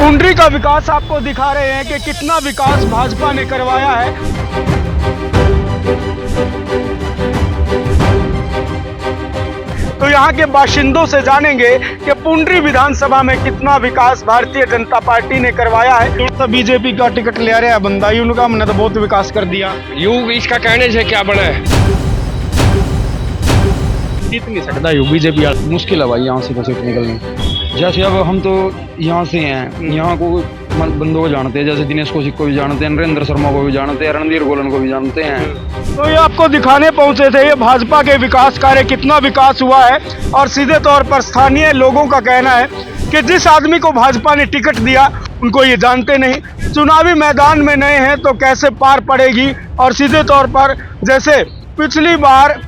पुंडरी का विकास आपको दिखा रहे हैं कि कितना विकास भाजपा ने करवाया है। तो यहाँ के बाशिंदों से जानेंगे कि पुंडरी विधानसभा में कितना विकास भारतीय जनता पार्टी ने करवाया है। तो बीजेपी का टिकट ले रहे हैं बंदा, उनका हमने तो बहुत विकास कर दिया। यू इसका कहने से क्या बना है? जीत नहीं सकता यू बीजेपी। मुश्किल है भाई यहाँ से तो सीट निकलनी। जैसे अब हम तो यहाँ से हैं, यहाँ को बंदों को जानते हैं, जैसे दिनेश कौशिक को भी जानते हैं, नरेंद्र शर्मा को भी जानते हैं, रणधीर गोलन को भी जानते हैं। तो ये आपको दिखाने पहुंचे थे ये भाजपा के विकास कार्य, कितना विकास हुआ है। और सीधे तौर पर स्थानीय लोगों का कहना है कि जिस आदमी को भाजपा ने टिकट दिया उनको ये जानते नहीं, चुनावी मैदान में नए हैं तो कैसे पार पड़ेगी। और सीधे तौर पर जैसे पिछली बार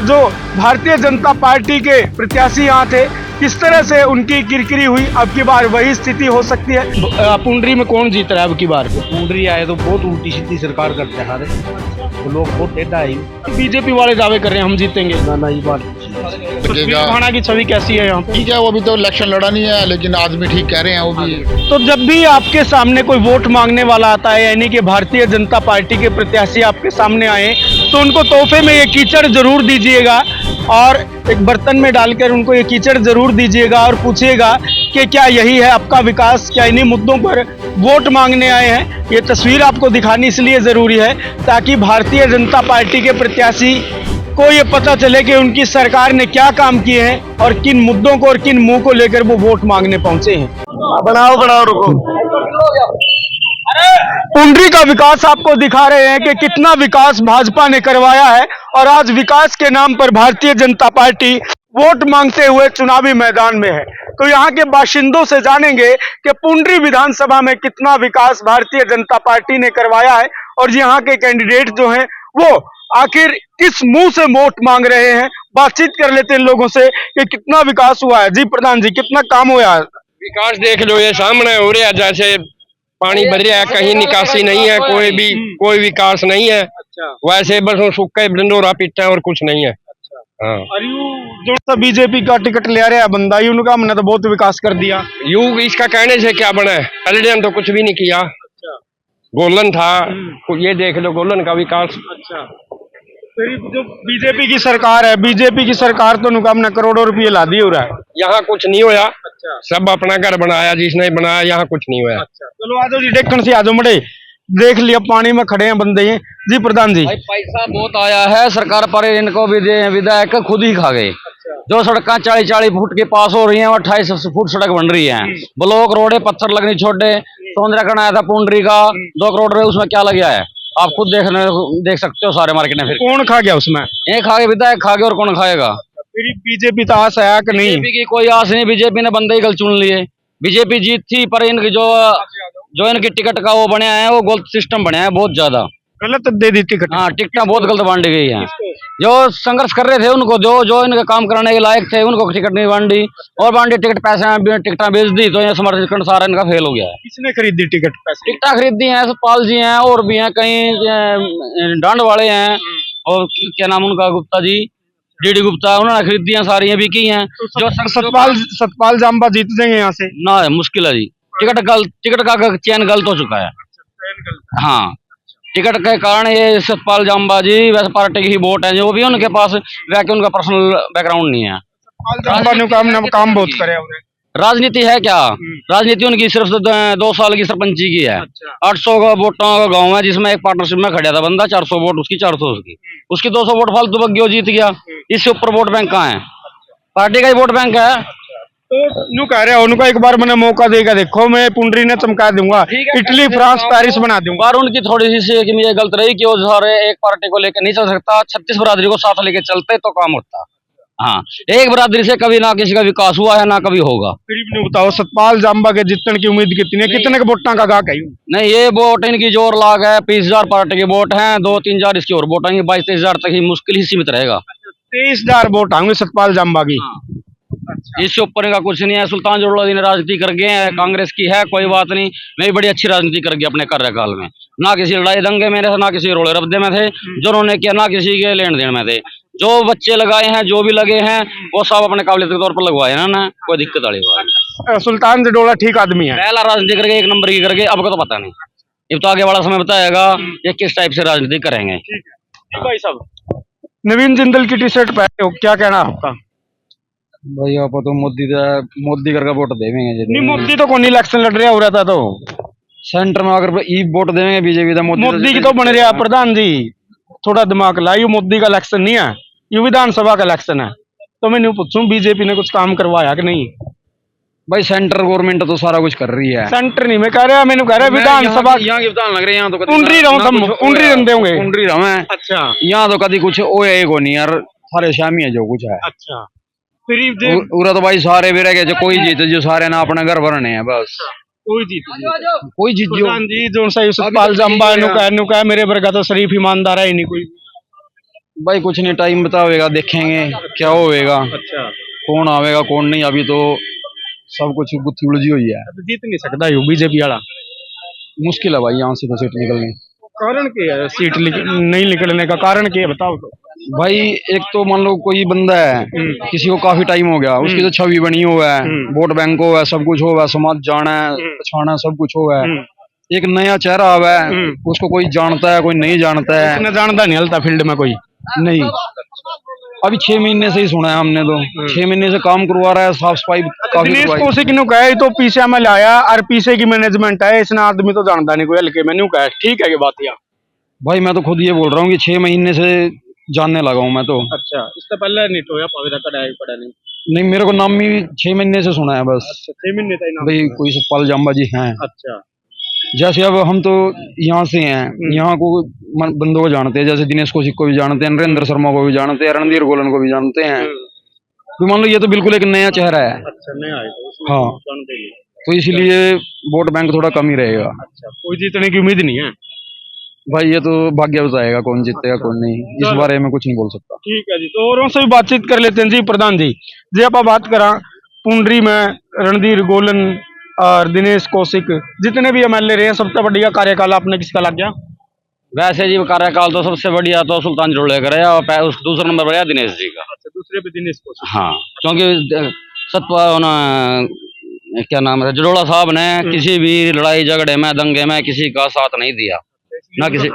जो भारतीय जनता पार्टी के प्रत्याशी यहाँ थे, किस तरह से उनकी किरकिरी हुई, अब की बार वही स्थिति हो सकती है। पुंडरी में कौन जीत रहा है अब की बार? पुंडरी आए तो बहुत उल्टी सीधी सरकार करते हैं सारे, तो लोग बहुत टेढ़ा है। बीजेपी वाले दावे कर रहे हैं हम जीतेंगे। ना ये बात भाणा की छवि कैसी है यहाँ पे? ठीक है, वो अभी तो इलेक्शन लड़ा नहीं है, लेकिन आदमी ठीक कह रहे हैं वो भी। तो जब भी आपके सामने कोई वोट मांगने वाला आता है, यानी कि भारतीय जनता पार्टी के प्रत्याशी आपके सामने आए, तो उनको तोहफे में ये कीचड़ जरूर दीजिएगा और एक बर्तन में डालकर उनको ये कीचड़ जरूर दीजिएगा और पूछिएगा कि क्या यही है आपका विकास, क्या इन्हीं मुद्दों पर वोट मांगने आए हैं। ये तस्वीर आपको दिखानी इसलिए जरूरी है ताकि भारतीय जनता पार्टी के प्रत्याशी को ये पता चले कि उनकी सरकार ने क्या काम किए हैं और किन मुद्दों को और किन मुंह को लेकर वो वोट मांगने पहुंचे हैं। बनाओ रुको। पुंडरी का विकास आपको दिखा रहे हैं कि कितना विकास भाजपा ने करवाया है। और आज विकास के नाम पर भारतीय जनता पार्टी वोट मांगते हुए चुनावी मैदान में है। तो यहाँ के बाशिंदों से जानेंगे कि पुंडरी विधानसभा में कितना विकास भारतीय जनता पार्टी ने करवाया है और यहाँ के कैंडिडेट जो हैं वो आखिर किस मुंह से वोट मांग रहे हैं। बातचीत कर लेते हैं लोगों से कि कितना विकास हुआ है। जी प्रधान जी, कितना काम हुआ है? विकास देख लो, ये सामने हो रहा है, जैसे पानी भर रहा है, कहीं निकासी नहीं है, कोई विकास नहीं है। वैसे बस सूखे डंडोरा पीटा है और कुछ नहीं है। हाँ। जो बीजेपी का टिकट ले रहे हैं बंदा, उनका हमने तो बहुत विकास कर दिया। यू इसका कहने से क्या बना है? पहले तो कुछ भी नहीं किया। गोलन था, ये देख लो गोलन का विकास। फिर जो बीजेपी की सरकार है, बीजेपी की सरकार तो हमने करोड़ों रुपये ला दिए हो रहा है। यहाँ कुछ नहीं होया। सब अपना घर बनाया, जिसने बनाया, यहाँ कुछ नहीं होया। चलो आ जाओ जी, डेक्कन से आ जाओ मड़े, देख लिया पानी में खड़े हैं बंदे हैं। जी प्रधान जी, भाई पैसा बहुत आया है सरकार पर, इनको भी विधायक खुद ही खा गए। जो सड़कें 40-40 फुट के पास हो रही हैं, 28 फुट सड़क बन रही है, ब्लॉक रोडे पत्थर लगने छोटे। सौंदर्यकरण आया था पुंडरी का 2 करोड़ रुपए, उसमें क्या लग गया है आप खुद देख सकते हो सारे मार्केट में। फिर कौन खा गया उसमें? एक खा गए, विधायक खा गए, और कौन खाएगा? फिर बीजेपी तो आस है कि नहीं? बीजेपी की कोई आस नहीं, बीजेपी ने बंदे ही गलत चुन लिए। बीजेपी जीत थी पर इनकी जो इनकी टिकट का वो बने है, वो गलत सिस्टम बने है, बहुत ज्यादा गलत दे दी टिकट। हाँ, टिकटें बहुत गलत बांटी गई हैं। जो संघर्ष कर रहे थे उनको, जो इनके काम कराने के लायक थे, उनको टिकट नहीं बांटी, और बांटी टिकट पैसे में टिकटें बेच दी, तो ये समर्थन सारा इनका फेल हो गया है। किसने खरीदी टिकट? पैसे टिकटें खरीदी हैं सतपाल जी हैं, और भी हैं कहीं डांड वाले हैं, और क्या नाम उनका, गुप्ता जी, डीडी गुप्ता, उन्होंने खरीदी हैं, सारी हैं बिकी हैं। जो सतपाल जाम्बा जीत जाएंगे यहाँ से ना, मुश्किल है जी। टिकट का चयन गलत हो चुका है। हाँ, टिकट के कारण ये सतपाल जाम्बा जी वैसे पार्टी की ही वोट है, जो भी उनके पास वैसे उनका पर्सनल बैकग्राउंड नहीं है। काम बहुत करे। राजनीति है क्या? राजनीति उनकी सिर्फ 2 साल की सरपंची की है। 800 वोटों का गांव है, जिसमें एक पार्टनरशिप में खड़ा था बंदा, 400 वोट उसकी, 400 उसकी 200 वोट फालतू बग्गियों जीत गया। इससे ऊपर वोट बैंक कहाँ है? पार्टी का ही वोट बैंक है। तो न्यू कह रहे हो उनको एक बार मैंने मौका देगा, देखो मैं पुंडरी ने चमका दूंगा, इटली फ्रांस पेरिस बना दूंगा। और उनकी थोड़ी सी ये गलत रही कि वो सारे एक पार्टी को लेकर नहीं चल सकता, 36 बरादरी को साथ लेके चलते तो काम होता। हाँ, एक बरादरी से कभी ना किसी का विकास हुआ है, ना कभी होगा। फिर बताओ सतपाल जाम्बा के जीतने की उम्मीद कितनी है? कितने के वोटां का गाहक है? नहीं, ये वोट इनकी जोर लाग है, 20,000 पार्टी के वोट हैं, 2-3 हजार इसकी और वोट आएंगे, 22-23 तक ही मुश्किल ही सीमित रहेगा। 23,000 वोट आएंगे सतपाल जाम्बा की। इससे ऊपर इनका कुछ नहीं है। सुल्तान जलालुद्दीन राजनीति कर गए हैं, कांग्रेस की है, कोई बात नहीं, मैं भी बड़ी अच्छी राजनीति कर गया अपने कार्यकाल में। ना किसी लड़ाई दंगे में थे, ना किसी रोले रब्दे में थे, जो उन्होंने किया, ना किसी के लेन देन में थे। जो बच्चे लगाए हैं, जो भी लगे हैं, वो सब अपने काबिलियत के तौर पर लगवाए ना, कोई दिक्कत वाली बात नहीं। सुल्तान जडोला ठीक आदमी है? पहला राजनीति करके 1 नंबर की करके, अब का तो पता नहीं। अब तो आगे वाला समय बताएगा ये किस टाइप से राजनीति करेंगे। भाई साहब, नवीन जिंदल की टी शर्ट पहने हो, क्या कहना है आपका? भाई आप तो मोदी करके वोट देवेंगे नहीं, मोदी तो कौन इलेक्शन लड़ रहा हो रहा था, तो सेंटर में अगर ई वोट देवेंगे बीजेपी का, मोदी की तो बन रहा है प्रधान जी। थोड़ा दिमाग लाइए, मोदी का इलेक्शन नहीं है, ये विधानसभा का इलेक्शन है। तो मैं नहीं पूछूं बीजेपी ने कुछ काम करवाया कि नहीं? भाई सेंटर गवर्नमेंट तो सारा कुछ कर रही है। सेंटर नहीं मैं कह रहा, मैंने कह रहा विधानसभा यहाँ की विधान लग रही है, यहाँ तो कुंडरी रहते होंगे। कुंडरी रहो। अच्छा, यहाँ तो कभी कुछ ओए को नहीं यार, सारे शामी है जो कुछ है। अच्छा, फिर पूरा तो भाई सारे भी रह गए, जो कोई जीते जो सारे ना अपने घर भरने हैं बस। कोई जीत जो जी जो सा यूसुफपाल जम्बा नुका मेरे वर्गा तो शरीफ ईमानदार है ही नहीं कोई। भाई कुछ नहीं, टाइम बतावेगा, देखेंगे क्या होएगा। अच्छा, कौन आवेगा कौन नहीं, अभी तो सब कुछ गुत्थी उलझी हुई है। जीत नहीं सकता यू बीजेपी वाला, मुश्किल है भाई यहाँ से तो सीट निकलनी। कारण क्या है सीट नहीं निकलने का कारण क्या है बताओ तो? भाई एक तो मान लो कोई बंदा है, किसी को काफी टाइम हो गया, उसकी तो छवि बनी हुआ है, वोट बैंक हो है, सब कुछ हो है, समाज जाना है पछाना सब कुछ हो है। एक नया चेहरा आवा है, उसको कोई जानता है कोई नहीं जानता है, जानता नहीं हलता फील्ड में कोई नहीं। अभी 6 महीने से ही सुना है हमने, तो 6 महीने से काम करवा रहा है, साफ सफाई काफी। दिनेश कौशिक ने कहा तो पीछे में लाया और पीछे की मैनेजमेंट है, इसने आदमी तो जानता नहीं कोई हल्के में नहीं कहा। ठीक है ये बात यार भाई, मैं तो खुद ये बोल रहा हूँ कि 6 महीने से जानने लगा हूँ मैं तो। अच्छा, इससे पहले नहीं तो या पवित्र पड़ा नहीं मेरे को नाम ही 6 महीने से सुना है बस। अच्छा, 6 महीने था नाम भाई कोई सतपाल जम्बा जी हैं। अच्छा, जैसे अब हम तो यहाँ से हैं, यहाँ को बंदों को जानते हैं, जैसे दिनेश कौशिक को भी जानते हैं, नरेंद्र शर्मा को भी जानते हैं, रणधीर गोलन को भी जानते हैं। तो मान लो ये तो बिल्कुल एक नया चेहरा है। अच्छा, नया है हाँ, तो इसलिए वोट बैंक थोड़ा कम ही रहेगा। अच्छा, कोई जीतने की उम्मीद नहीं है भाई, ये तो भाग्य बताएगा कौन जीतेगा कौन नहीं, इस बारे में कुछ नहीं बोल सकता। ठीक है जी, तो औरों से भी बातचीत कर लेते हैं जी। प्रधान जी जी आप बात करा पुंडरी में रणधीर गोलन और दिनेश कौशिक जितने भी एमएलए रहे हैं, सबसे बढ़िया कार्यकाल आपने किसका लग गया? वैसे जी कार्यकाल तो सबसे बढ़िया तो सुल्तान जडोले का रहा, और दूसरा नंबर बढ़िया दिनेश जी का। अच्छा, दूसरे पे दिनेश कौशिक। हाँ, क्योंकि क्या नाम है, जडोला साहब ने किसी भी लड़ाई झगड़े में दंगे में किसी का साथ नहीं दिया, ना किसी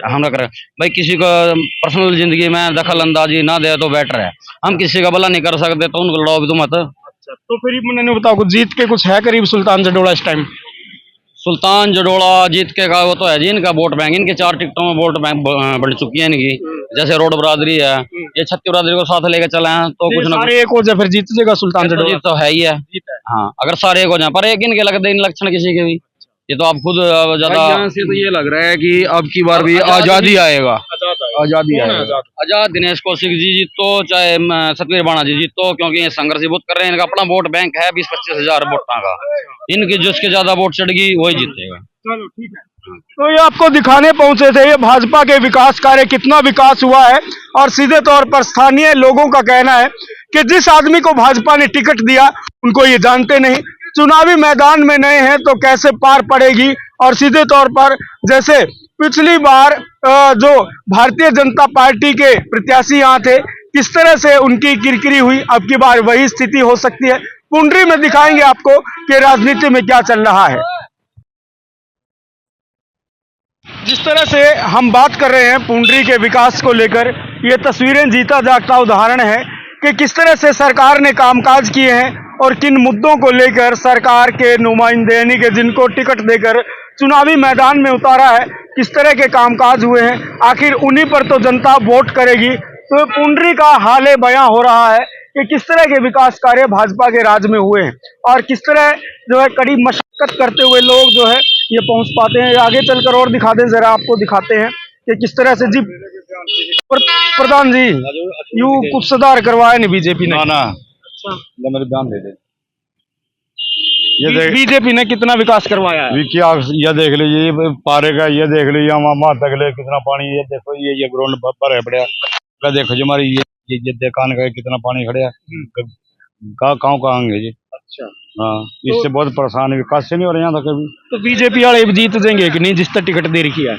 हम कर भाई किसी को पर्सनल जिंदगी में दखल अंदाजी ना दे तो बेटर है। हम किसी का भला नहीं कर सकते तो उनको लड़ाओ भी तो मत। अच्छा, तो फिर मैंने बताओ कुछ जीत के कुछ है करीब सुल्तान जडोला इस टाइम? सुल्तान जडोला जीत के का वो तो है जी, इनका वोट बैंक, इनके 4 टिकटों में वोट बैंक बढ़ चुकी है इनकी। जैसे रोड बरादरी है, ये छत्ती बरादरी को साथ लेके चले हैं तो कुछ ना एक हो जाए फिर जीत जाएगा सुल्तान जडोला। जीत तो है ही है। हाँ, अगर सारे एक हो जाए, पर एक इनके लगते इन लक्षण किसी के भी, ये तो आप खुद ज्यादा यहाँ से तो ये लग रहा है कि अब की बार भी आजादी आएगा। आजादी आएगा। आजाद दिनेश कौशिक जी जीतो चाहे सतवीर बाणा जी जीतो, क्योंकि ये संघर्ष बहुत कर रहे हैं, इनका अपना वोट बैंक है 20-25 हजार वोटों का, इनके जिसके ज्यादा वोट चढ़ेगी वही जीतेगा। चलो ठीक है, तो ये आपको दिखाने पहुंचे थे ये भाजपा के विकास कार्य कितना विकास हुआ है। और सीधे तौर पर स्थानीय लोगों का कहना है कि जिस आदमी को भाजपा ने टिकट दिया उनको ये जानते नहीं, चुनावी मैदान में नए हैं तो कैसे पार पड़ेगी। और सीधे तौर पर जैसे पिछली बार जो भारतीय जनता पार्टी के प्रत्याशी यहाँ थे, किस तरह से उनकी किरकिरी हुई, अब की बार वही स्थिति हो सकती है। पुंडरी में दिखाएंगे आपको कि राजनीति में क्या चल रहा है। जिस तरह से हम बात कर रहे हैं पुंडरी के विकास को लेकर, ये तस्वीरें जीता जागता उदाहरण है कि किस तरह से सरकार ने कामकाज किए हैं और किन मुद्दों को लेकर सरकार के नुमाइंदे यानी कि जिनको टिकट देकर चुनावी मैदान में उतारा है, किस तरह के कामकाज हुए हैं, आखिर उन्हीं पर तो जनता वोट करेगी। तो पुंडरी का हाल बयां हो रहा है कि किस तरह के विकास कार्य भाजपा के राज में हुए हैं और किस तरह जो है कड़ी मशक्कत करते हुए लोग जो है ये पहुंच पाते हैं। आगे चलकर और दिखा दें जरा, आपको दिखाते हैं कि किस तरह से जी प्रधान जी यू कुछ सुधार करवाया नहीं बीजेपी ने ना। अच्छा, मेरे बयान दे दे। बीजेपी ने कितना विकास करवाया है? क्या ये देख लीजिए, ये पारे का ये देख लीजिए, वहाँ तक ले कितना पानी, ये देखो ये ग्राउंड पर है पड़ा, देखो जी हमारी ये दुकान का कितना पानी खड़ा है, गाँव का आएंगे जी। अच्छा, हाँ, इससे बहुत परेशान है, विकास से नहीं हो रहा यहाँ तक कभी। तो बीजेपी वाले जीत जाएंगे कि नहीं जिस तक टिकट दे रखी है?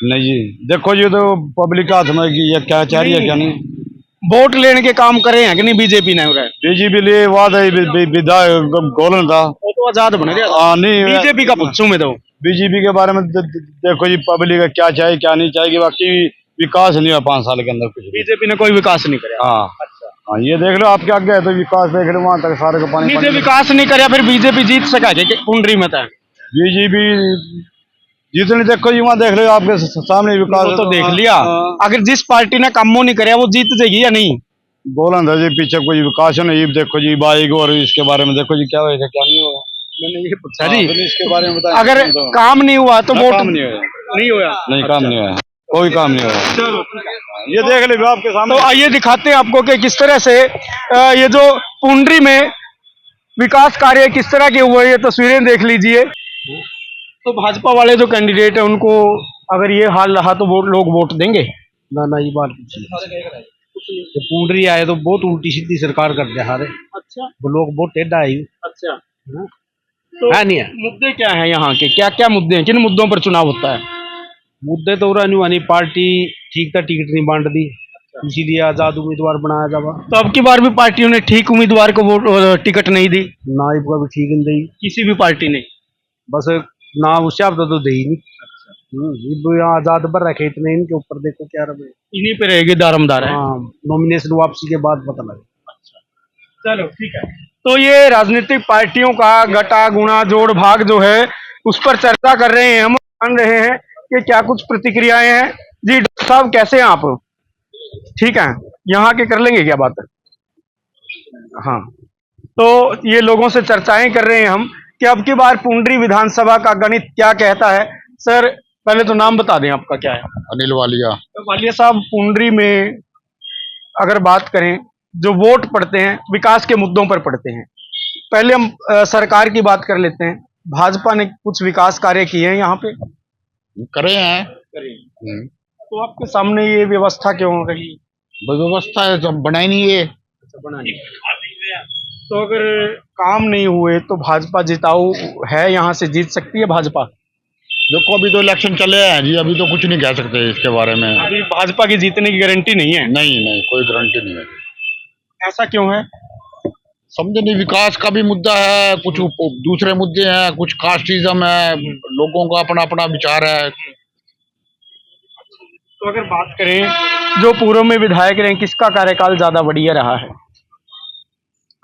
नहीं जी, देखो जी तो पब्लिक का हाथ में ये क्या चाह रही है क्या नहीं। वोट लेने के काम करे हैं कि नहीं बीजेपी ने? बीजेपी लिए वादा विधायक गोलन था वो तो आजाद बन गया। हाँ नहीं बीजेपी का पूछूं मैं तो। बीजेपी के बारे में देखो जी पब्लिक का क्या चाहिए क्या नहीं चाहिए, बाकी विकास नहीं हुआ 5 साल के अंदर कुछ भी। बीजेपी ने कोई विकास नहीं कराया। हाँ हाँ ये देख लो आपके आगे है तो विकास देख लो, वहां तक सारे का पानी बीजेपी विकास नहीं कराया फिर बीजेपी जीत सका क्या पुंडरी में था? बीजेपी जितने देखो जी वहाँ देख लो आपके सामने विकास वो तो देख लिया। अगर जिस पार्टी ने कामों नहीं कराया वो जीत जाएगी या नहीं? बोला था जी पीछे कोई विकास नहीं, देखो जी बाइक और इसके बारे में देखो जी क्या होगा क्या नहीं होगा। मैंने ये पूछा जी इसके बारे में बताया अगर काम नहीं हुआ तो वोट काम नहीं होगा, नहीं हुआ। नहीं काम नहीं होगा, कोई काम नहीं होगा। ये देख ले आपके सामने। तो आइए दिखाते हैं आपको कि किस तरह से ये जो पुंडरी में विकास कार्य किस तरह के हुए, ये तस्वीरें देख लीजिए। तो भाजपा वाले जो कैंडिडेट है उनको अगर ये हाल रहा तो लोग वोट देंगे? ना ना ये बात कुछ नहीं। तो पुंडरी आए तो बहुत उल्टी सीधी सरकार करते हैं हारे। अच्छा वो लोग बहुत टेढ़ा है। अच्छा तो है नहीं है मुद्दे क्या है यहाँ के, क्या क्या मुद्दे हैं, किन मुद्दों पर चुनाव होता है? मुद्दे तो नहीं पार्टी ठीक था, टिकट नहीं बांट दी, इसीलिए आजाद उम्मीदवार बनाया जावा। तो अब की बार भी पार्टियों ने ठीक उम्मीदवार को वोट टिकट नहीं दी? ना इसका भी ठीक नहीं दी, किसी भी पार्टी ने? बस ना उससे आप तो दे ही नहीं। ये यहाँ आजाद पर रखे इतने, इनके ऊपर देखो क्या रहे। इन्हीं पे रहेगी दारमदार है। हाँ नॉमिनेशन वापसी के बाद पता लगे। चलो ठीक है। तो ये राजनीतिक पार्टियों का घटा गुणा जोड़ भाग जो है उस पर चर्चा कर रहे हैं, हम जान रहे हैं कि क्या कुछ प्रतिक्रियाएं हैं। जी डॉक्टर साहब कैसे हैं आप? ठीक है, यहाँ के कर लेंगे क्या बात? हाँ तो ये लोगों से चर्चाएं कर रहे हैं हम कि अब की बार पुंडरी विधानसभा का गणित क्या कहता है। सर पहले तो नाम बता दें आपका क्या है? अनिल वालिया। तो वालिया साहब पुंडरी में अगर बात करें जो वोट पड़ते हैं विकास के मुद्दों पर पड़ते हैं। पहले हम सरकार की बात कर लेते हैं। भाजपा ने कुछ विकास कार्य किए हैं यहाँ पे? करे हैं। तो आपके सामने ये व्यवस्था क्यों हो रही? व्यवस्था है तो बनाई नहीं है। तो अगर काम नहीं हुए तो भाजपा जिताऊ है, यहाँ से जीत सकती है भाजपा? देखो अभी तो इलेक्शन चले हैं जी, अभी तो कुछ नहीं कह सकते इसके बारे में। अभी भाजपा की जीतने की गारंटी नहीं है? नहीं नहीं कोई गारंटी नहीं है। ऐसा क्यों है? समझे नहीं, विकास का भी मुद्दा है, कुछ दूसरे मुद्दे हैं, कुछ कास्टिज्म है, लोगों का अपना अपना विचार है। तो अगर बात करें जो पूर्व में विधायक रहे किसका कार्यकाल ज्यादा बढ़िया रहा है?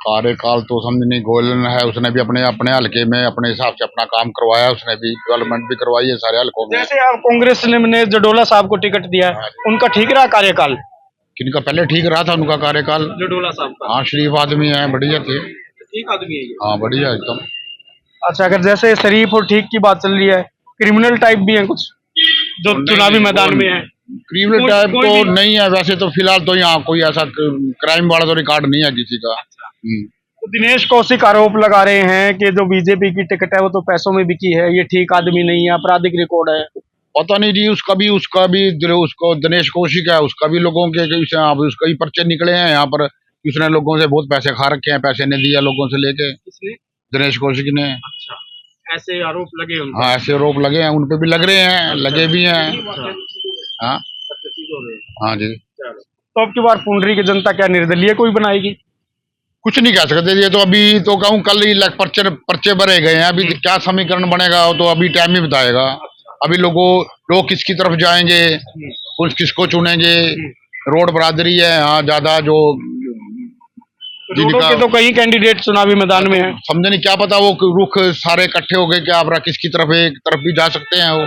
कार्यकाल तो समझ नहीं, गोलन है, उसने भी अपने अपने हल्के में अपने हिसाब से अपना काम करवाया, उसने भी डेवलपमेंट भी करवाई है सारे हल्कों में। जैसे आप कांग्रेस ने जडोला साहब को टिकट दिया है, उनका ठीक रहा कार्यकाल? किनका पहले ठीक रहा था उनका कार्यकाल? जडोला साहब का। हाँ शरीफ आदमी है, बढ़िया थे। ठीक आदमी है ये। हाँ बढ़िया एकदम। अच्छा अगर जैसे शरीफ और ठीक की बात चल रही है, क्रिमिनल टाइप भी है कुछ जो चुनावी मैदान में है? क्रिमिनल टाइप तो नहीं है वैसे तो, फिलहाल तो यहाँ कोई ऐसा क्राइम वाला तो रिकॉर्ड नहीं है किसी का। तो दिनेश कौशिक आरोप लगा रहे हैं कि जो बीजेपी की टिकट है वो तो पैसों में बिकी है, ये ठीक आदमी नहीं है, आपराधिक रिकॉर्ड है। पता नहीं जी, उसको दिनेश कौशिक है, उसका भी लोगों के उसका भी पर्चे निकले हैं यहाँ पर। उसने लोगों से बहुत पैसे खा रखे हैं, पैसे नहीं दिया लोगों से लेके। दिनेश कौशिक ने। अच्छा ऐसे आरोप लगे उनको? हाँ ऐसे आरोप लगे हैं, उनपे भी लग रहे हैं, लगे भी हैं। हाँ हाँ जी। तो अब की बार पुंडरी की जनता क्या निर्दलीय कोई बनाएगी? कुछ नहीं कह सकते, ये तो अभी तो कहूँ कल ही पर्चे भरे गए हैं, अभी क्या समीकरण बनेगा तो अभी टाइम ही बताएगा। अभी लोग किसकी तरफ जाएंगे, कुछ किसको चुनेंगे। रोड बरादरी है यहाँ ज्यादा, जो रोडों के तो कई कैंडिडेट चुनावी मैदान में हैं। समझे नहीं, क्या पता वो रुख सारे इकट्ठे हो गए, क्या आप किसकी तरफ एक तरफ भी जा सकते हैं वो।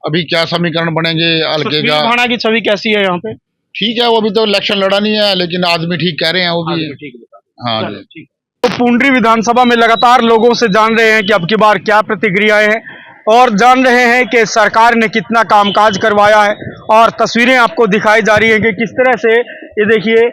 अभी क्या समीकरण बनेंगे हल्के का। भाणा की छवि कैसी है यहाँ पे? ठीक है, वो अभी तो इलेक्शन लड़ा नहीं है, लेकिन आदमी ठीक कह रहे हैं वो भी। हाँ जी। तो पुंडरी विधानसभा में लगातार लोगों से जान रहे हैं कि अब की बार क्या प्रतिक्रियाएं हैं और जान रहे हैं कि सरकार ने कितना कामकाज करवाया है। और तस्वीरें आपको दिखाई जा रही है कि किस तरह से ये देखिए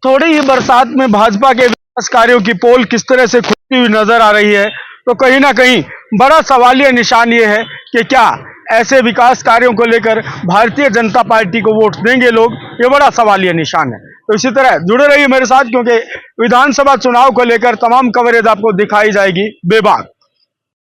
थोड़ी ही बरसात में भाजपा के विकास कार्यों की पोल किस तरह से खुलती हुई नजर आ रही है। तो कहीं ना कहीं बड़ा सवालिया निशान ये है कि क्या ऐसे विकास कार्यों को लेकर भारतीय जनता पार्टी को वोट देंगे लोग, ये बड़ा सवालिया निशान है। तो इसी तरह जुड़े रहिए मेरे साथ, क्योंकि विधानसभा चुनाव को लेकर तमाम कवरेज आपको दिखाई जाएगी बेबाक।